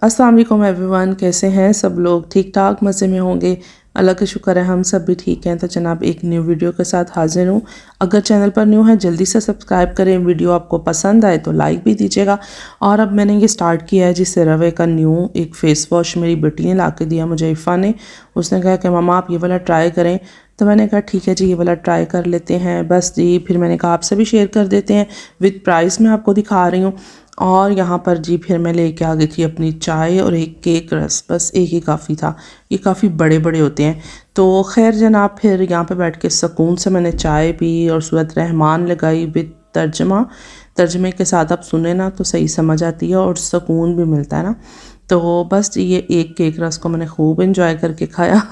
अस्सलाम वालेकुम एवरीवन, कैसे हैं सब लोग? ठीक ठाक मज़े में होंगे। अल्लाह का शुक्र है हम सब भी ठीक हैं। तो जनाब एक न्यू वीडियो के साथ हाजिर हूँ। अगर चैनल पर न्यू है जल्दी से सब्सक्राइब करें। वीडियो आपको पसंद आए तो लाइक भी दीजिएगा। और अब मैंने ये स्टार्ट किया है जिससे रवे का न्यू एक फ़ेस वॉश मेरी बेटी ने ला के दिया मुझे, इफ़ा ने। उसने कहा कि मम्मा आप ये वाला ट्राई करें। तो मैंने कहा ठीक है जी, ये वाला ट्राई कर लेते हैं बस जी। फिर मैंने कहा आपसे भी शेयर कर देते हैं, विद प्राइस मैं आपको दिखा रही हूँ। और यहाँ पर जी फिर मैं लेके आ गई थी अपनी चाय और एक केक रस, बस एक ही काफ़ी था। ये काफ़ी बड़े बड़े होते हैं। तो खैर जनाब फिर यहाँ पे बैठ के सुकून से मैंने चाय पी और सूरत रहमान लगाई विद तर्जमे के साथ आप सुने ना तो सही समझ आती है और सुकून भी मिलता है ना। तो बस जी ये एक केक रस को मैंने खूब इंजॉय करके खाया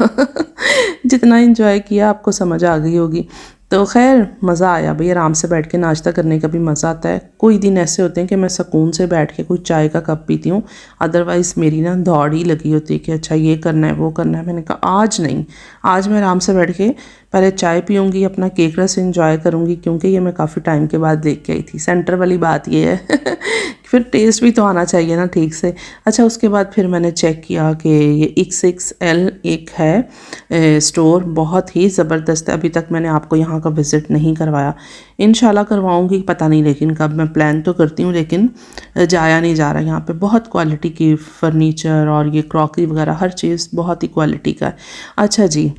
जितना इंजॉय किया आपको समझ आ गई होगी। तो खैर मज़ा आया भाई, आराम से बैठ के नाश्ता करने का भी मज़ा आता है। कोई दिन ऐसे होते हैं कि मैं सुकून से बैठ के कोई चाय का कप पीती हूँ, अदरवाइज़ मेरी ना दौड़ ही लगी होती है कि अच्छा ये करना है वो करना है। मैंने कहा आज नहीं, आज मैं आराम से बैठ के पहले चाय पीऊँगी, अपना केक रस इंजॉय करूँगी, क्योंकि ये मैं काफ़ी टाइम के बाद लेके आई थी। सेंटर वाली बात ये है फिर टेस्ट भी तो आना चाहिए ना ठीक से। अच्छा उसके बाद फिर मैंने चेक किया कि ये XXL एक है स्टोर, बहुत ही ज़बरदस्त है। अभी तक मैंने आपको यहाँ का विज़िट नहीं करवाया, इंशाल्लाह करवाऊँगी, पता नहीं लेकिन कब। मैं प्लान तो करती हूँ लेकिन जाया नहीं जा रहा। यहाँ पे बहुत क्वालिटी की फ़र्नीचर और ये क्रॉकरी वगैरह हर चीज़ बहुत ही क्वालिटी का है। अच्छा जी,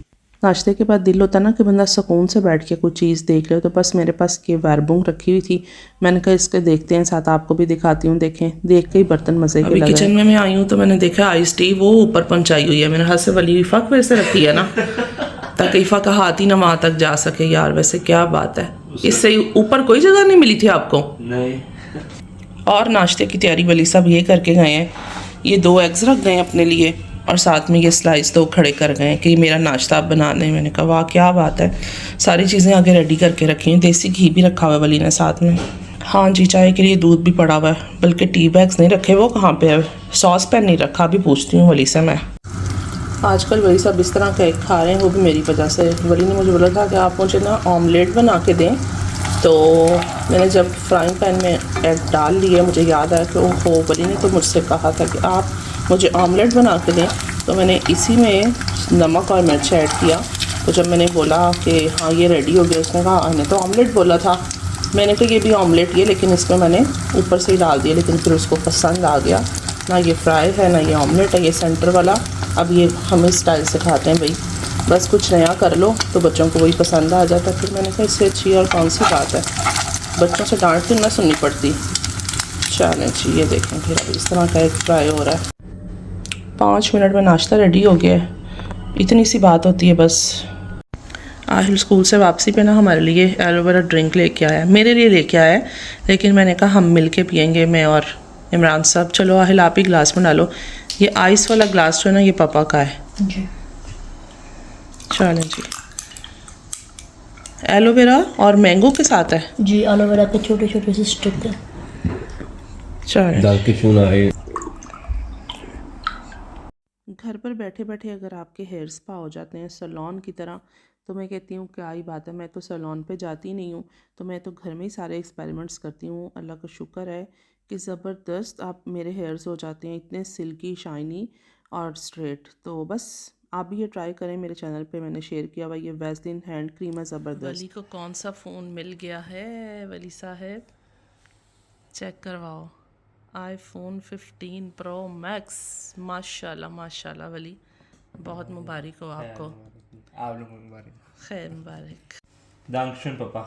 नाश्ते के बाद दिल होता ना कि बंदा सुकून से बैठ के कोई चीज़ देख ले। तो बस मेरे पास ये वर्बुंग रखी हुई थी, मैंने कहा इसके देखते हैं, साथ आपको भी दिखाती हूँ। देखें, देख के ही बर्तन मज़े के लग रहे हैं। किचन में मैं आई हूँ तो मैंने देखा आइस टी वो ऊपर पहुँचाई हुई है। मैंने हाथ से वाली इफ़ा को वैसे रखी है ना ताकि इफ़ा का हाथ ही ना वहाँ तक जा सके। यार वैसे क्या बात है, इससे ऊपर कोई जगह नहीं मिली थी आपको? नहीं। और नाश्ते की तैयारी वली सब ये करके गए हैं। ये 2 एग्स रख गए अपने लिए और साथ में ये स्लाइस 2 खड़े कर गए कि मेरा नाश्ता आप बना लें। मैंने कहा वाह क्या बात है, सारी चीज़ें आगे रेडी करके रखी हैं। देसी घी भी रखा हुआ है वली ने साथ में। हाँ जी, चाय के लिए दूध भी पड़ा हुआ है, बल्कि टी बैग्स नहीं रखे। वो कहाँ पे है? सॉस पैन नहीं रखा, अभी पूछती हूँ वली से मैं। आजकल वही सब इस तरह केक खा रहे हैं, वो भी मेरी वजह से। वली ने मुझे बोला था कि आप मुझे ना ऑमलेट बना के दें। तो मैंने जब फ्राइंग पैन में एग डाल लिए, मुझे याद आया कि ओहो, वली ने तो मुझसे कहा था कि आप मुझे ऑमलेट बना के दें। तो मैंने इसी में नमक और मिर्च ऐड किया। तो जब मैंने बोला कि हाँ ये रेडी हो गया, उसने कहा मैंने तो ऑमलेट बोला था। मैंने कहा ये भी ऑमलेट ही है, लेकिन इसमें मैंने ऊपर से ही डाल दिया। लेकिन फिर उसको पसंद आ गया, ना ये फ्राई है ना ये ऑमलेट है, ये सेंटर वाला। अब ये हम इस स्टाइल से खाते हैं भाई, बस कुछ नया कर लो तो बच्चों को वही पसंद आ जाता है। फिर मैंने कहा इससे अच्छी और कौन सी बात है, बच्चों से डांट तो ना सुननी पड़ती। चलें जी, ये देखें फिर अब इस तरह का एक फ्राई हो रहा है। 5 मिनट में नाश्ता रेडी हो गया है, इतनी सी बात होती है बस। आहिल स्कूल से वापसी पे ना हमारे लिए एलोवेरा ड्रिंक लेके आया, मेरे लिए लेके आया है, लेकिन मैंने कहा हम मिल के पियेंगे, मैं और इमरान साहब। चलो आहिल आप ही गिलास में डालो। ये आइस वाला ग्लास जो है ना ये पापा का है जी। चलें जी, एलोवेरा और मैंगो के साथ है जी, एलोवेरा के छोटे छोटे से स्टिक है। चलें। घर पर बैठे बैठे अगर आपके हेयर स्पा हो जाते हैं सैलून की तरह, तो मैं कहती हूँ क्या ही बात है। मैं तो सैलून पे जाती नहीं हूँ, तो मैं तो घर में ही सारे एक्सपेरिमेंट्स करती हूँ। अल्लाह का शुक्र है कि ज़बरदस्त आप मेरे हेयर्स हो जाते हैं, इतने सिल्की शाइनी और स्ट्रेट। तो बस आप भी ये ट्राई करें। मेरे चैनल पे मैंने शेयर किया हुआ ये वैसलीन हैंड क्रीम है ज़बरदस्त। वली को कौन सा फ़ोन मिल गया है वली साहब, चेक करवाओ। iPhone 15 Pro Max, माशाल्लाह माशाल्लाह वली, बहुत मुबारक हो आपको। आप लोगों को मुबारक। खैर मुबारक। दांगशन पापा।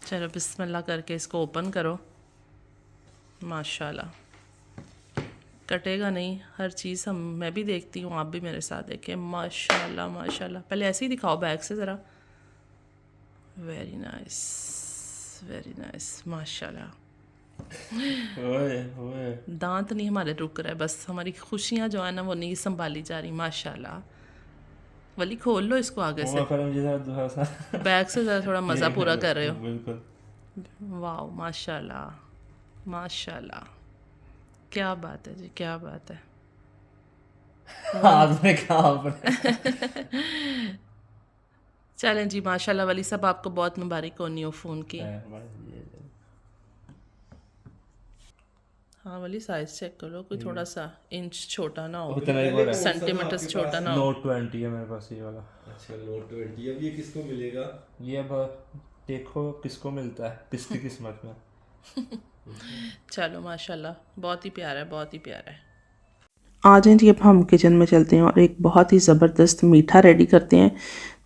चलो बिस्मिल्लाह करके इसको ओपन करो। माशाल्लाह, कटेगा नहीं, हर चीज़ मैं भी देखती हूँ, आप भी मेरे साथ देखें। माशाल्लाह माशाल्लाह। पहले ऐसे ही दिखाओ बैक से ज़रा। वेरी नाइस वेरी नाइस माशाल्लाह। दांत नहीं हमारे रुक रहा है, बस हमारी खुशियाँ जो है ना वो नहीं संभाली जा रही। माशाल्लाह वली खोल लो इसको आगे से, बैक से ज़रा थोड़ा मज़ा पूरा कर रहे हो। बिल्कुल। वाह माशाल्लाह माशाल्लाह, क्या बात है जी, क्या बात है। हाथ में कहाँ पर चलें जी माशाल्लाह वली सब, आपको बहुत मुबारक हो न्यू फ़ोन की। हाँ वाली साइज चेक कर लो, कोई थोड़ा सा इंच छोटा ना हो, इतना ही बड़ा है। सेंटीमीटर छोटा ना हो। नोट 20 है मेरे पास ये वाला। अच्छा नोट 20। अब ये किसको मिलेगा? ये अब देखो किसको मिलता है, किसकी किस्मत में। चलो माशाल्लाह, बहुत ही प्यारा है, बहुत ही प्यारा है। आ जाए जी, अब हम किचन में चलते हैं और एक बहुत ही ज़बरदस्त मीठा रेडी करते हैं।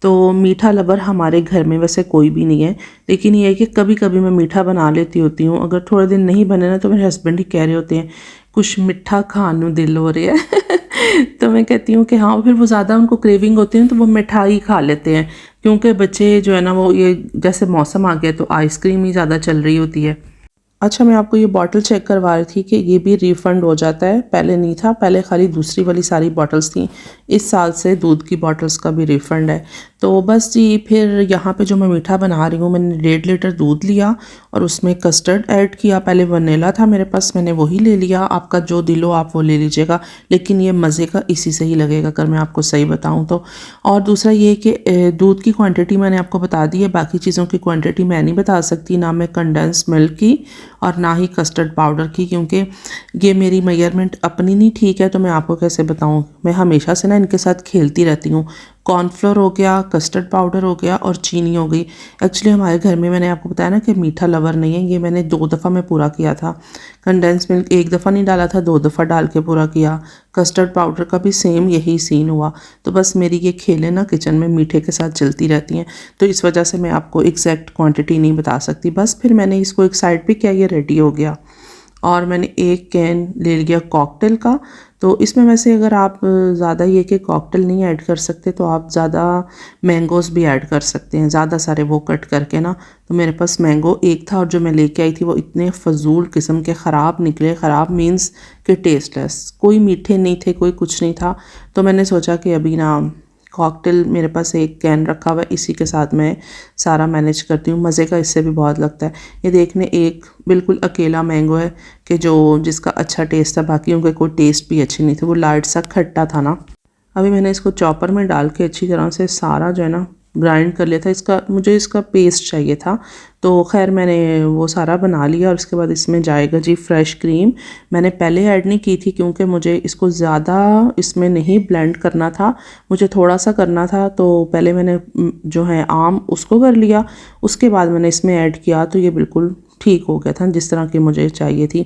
तो मीठा लवर हमारे घर में वैसे कोई भी नहीं है, लेकिन ये है कि कभी कभी मैं मीठा बना लेती होती हूँ। अगर थोड़े दिन नहीं बने ना तो मेरे हस्बैंड ही कह रहे होते हैं कुछ मिठा खाने दिल हो रहा है तो मैं कहती हूँ कि हाँ, फिर वो ज़्यादा उनको क्रेविंग होती है तो वो मिठाई खा लेते हैं, क्योंकि बच्चे जो है ना वो ये जैसे मौसम आ गया तो आइसक्रीम ही ज़्यादा चल रही होती है। अच्छा, मैं आपको ये बॉटल चेक करवा रही थी कि ये भी रिफ़ंड हो जाता है, पहले नहीं था, पहले खाली दूसरी वाली सारी बॉटल्स थी। इस साल से दूध की बॉटल्स का भी रिफ़ंड है। तो बस जी, फिर यहाँ पे जो मैं मीठा बना रही हूँ, मैंने 1.5 लीटर दूध लिया और उसमें कस्टर्ड ऐड किया। पहले वनीला था मेरे पास, मैंने वही ले लिया। आपका जो दिल हो आप वो ले लीजिएगा, लेकिन ये मज़े का इसी से ही लगेगा अगर मैं आपको सही बताऊँ तो। और दूसरा ये कि दूध की क्वांटिटी मैंने आपको बता दी है, बाकी चीज़ों की क्वांटिटी मैं नहीं बता सकती, ना मैं कंडेंस मिल्क की और ना ही कस्टर्ड पाउडर की, क्योंकि ये मेरी मेजरमेंट अपनी नहीं ठीक है। तो मैं आपको कैसे बताऊँ, मैं हमेशा से ना इनके साथ खेलती रहती हूँ। कॉर्नफ्लोर हो गया, कस्टर्ड पाउडर हो गया और चीनी हो गई। एक्चुअली हमारे घर में मैंने आपको बताया ना कि मीठा लवर नहीं है, ये मैंने 2 दफ़ा में पूरा किया था। कंडेंस मिल्क 1 दफ़ा नहीं डाला था, 2 दफ़ा डाल के पूरा किया। कस्टर्ड पाउडर का भी सेम यही सीन हुआ। तो बस मेरी ये खेलें ना किचन में मीठे के साथ चलती रहती हैं, तो इस वजह से मैं आपको एग्जैक्ट क्वांटिटी नहीं बता सकती। बस फिर मैंने इसको एक साइड पे किया, ये रेडी हो गया। और मैंने एक कैन ले लिया कॉकटेल का। तो इसमें वैसे अगर आप ज़्यादा ये कि कॉकटेल नहीं ऐड कर सकते तो आप ज़्यादा मैंगोज़ भी ऐड कर सकते हैं, ज़्यादा सारे वो कट करके ना। तो मेरे पास मैंगो एक था और जो मैं लेके आई थी वो इतने फजूल किस्म के ख़राब निकले। ख़राब मीन्स कि टेस्टलेस, कोई मीठे नहीं थे, कोई कुछ नहीं था। तो मैंने सोचा कि अभी ना कॉकटेल मेरे पास एक कैन रखा हुआ है, इसी के साथ मैं सारा मैनेज करती हूँ। मज़े का इससे भी बहुत लगता है। ये देखने एक बिल्कुल अकेला मैंगो है कि जो जिसका अच्छा टेस्ट था, बाकियों के कोई टेस्ट भी अच्छे नहीं थे, वो लाइट सा खट्टा था ना। अभी मैंने इसको चॉपर में डाल के अच्छी तरह से सारा जो है ना ग्राइंड कर लिया था। मुझे इसका पेस्ट चाहिए था, तो खैर मैंने वो सारा बना लिया। और उसके बाद इसमें जाएगा जी फ्रेश क्रीम। मैंने पहले ऐड नहीं की थी क्योंकि मुझे इसको ज़्यादा इसमें नहीं ब्लेंड करना था, मुझे थोड़ा सा करना था। तो पहले मैंने जो है आम उसको कर लिया, उसके बाद मैंने इसमें ऐड किया, तो ये बिल्कुल ठीक हो गया था जिस तरह की मुझे चाहिए थी।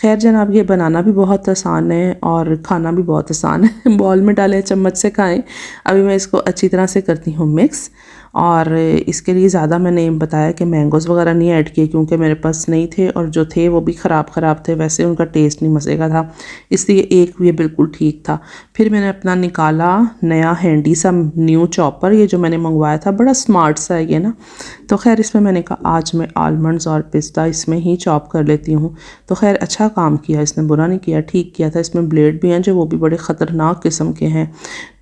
खैर जनाब, ये बनाना भी बहुत आसान है और खाना भी बहुत आसान है। बॉल में डालें, चम्मच से खाएं। अभी मैं इसको अच्छी तरह से करती हूँ मिक्स। और इसके लिए ज़्यादा मैंने बताया कि मैंगोज़ वगैरह नहीं ऐड किए क्योंकि मेरे पास नहीं थे, और जो थे वो भी ख़राब थे, वैसे उनका टेस्ट नहीं मज़े का था, इसलिए एक ये बिल्कुल ठीक था। फिर मैंने अपना निकाला नया हैंडी सा न्यू चॉपर, ये जो मैंने मंगवाया था, बड़ा स्मार्ट सा है ये ना। तो खैर इसमें मैंने कहा आज मैं आलमंड्स और पिस्ता इसमें ही चॉप कर लेती हूँ। तो खैर अच्छा काम किया इसने, बुरा नहीं किया, ठीक किया था। इसमें ब्लेड भी हैं जो वो भी बड़े ख़तरनाक किस्म के हैं।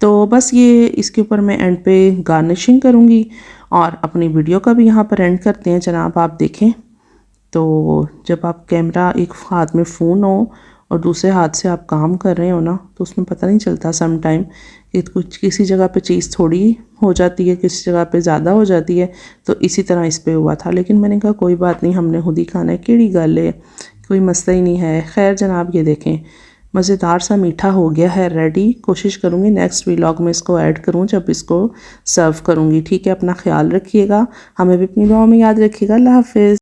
तो बस ये इसके ऊपर मैं एंड पे गार्निशिंग करूँगी और अपनी वीडियो का भी यहाँ पर एंड करते हैं जनाब। आप देखें तो जब आप कैमरा एक हाथ में फ़ोन हो और दूसरे हाथ से आप काम कर रहे हो ना, तो उसमें पता नहीं चलता सम टाइम कि कुछ किसी जगह पे चीज़ थोड़ी हो जाती है, किसी जगह पे ज़्यादा हो जाती है। तो इसी तरह इस पे हुआ था, लेकिन मैंने कहा कोई बात नहीं, हमने खुद ही खाना है, केड़ी गल है, कोई मसला ही नहीं है। खैर जनाब, ये देखें मज़ेदार सा मीठा हो गया है रेडी। कोशिश करूँगी नेक्स्ट व्लॉग में इसको ऐड करूँ जब इसको सर्व करूँगी। ठीक है, अपना ख्याल रखिएगा, हमें भी अपनी दुआ में याद रखिएगा। अल्लाह हाफ़िज़।